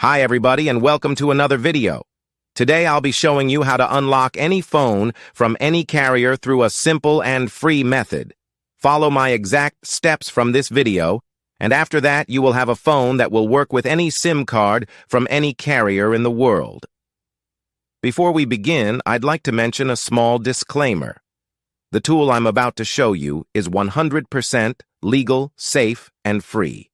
Hi everybody and welcome to another video. Today I'll be showing you how to unlock any phone from any carrier through a simple and free method. Follow my exact steps from this video, and after that you will have a phone that will work with any SIM card from any carrier in the world. Before we begin, I'd like to mention a small disclaimer. The tool I'm about to show you is 100% legal, safe, and free.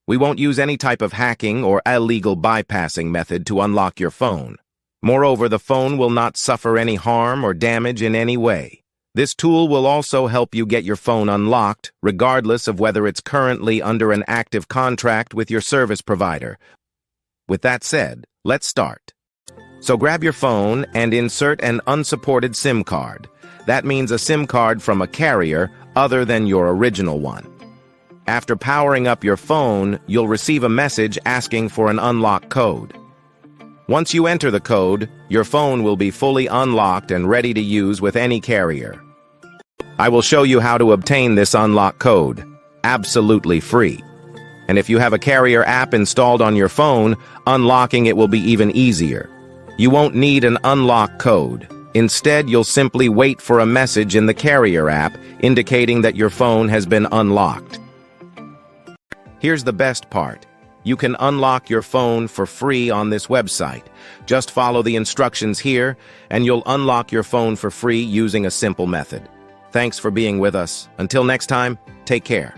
We won't use any type of hacking or illegal bypassing method to unlock your phone. Moreover, the phone will not suffer any harm or damage in any way. This tool will also help you get your phone unlocked, regardless of whether it's currently under an active contract with your service provider. With that said, let's start. So grab your phone and insert an unsupported SIM card. That means a SIM card from a carrier other than your original one. After powering up your phone, you'll receive a message asking for an unlock code. Once you enter the code, your phone will be fully unlocked and ready to use with any carrier. I will show you how to obtain this unlock code, absolutely free. And if you have a carrier app installed on your phone, unlocking it will be even easier. You won't need an unlock code. Instead, you'll simply wait for a message in the carrier app indicating that your phone has been unlocked. Here's the best part. You can unlock your phone for free on this website. Just follow the instructions here, and you'll unlock your phone for free using a simple method. Thanks for being with us. Until next time, take care.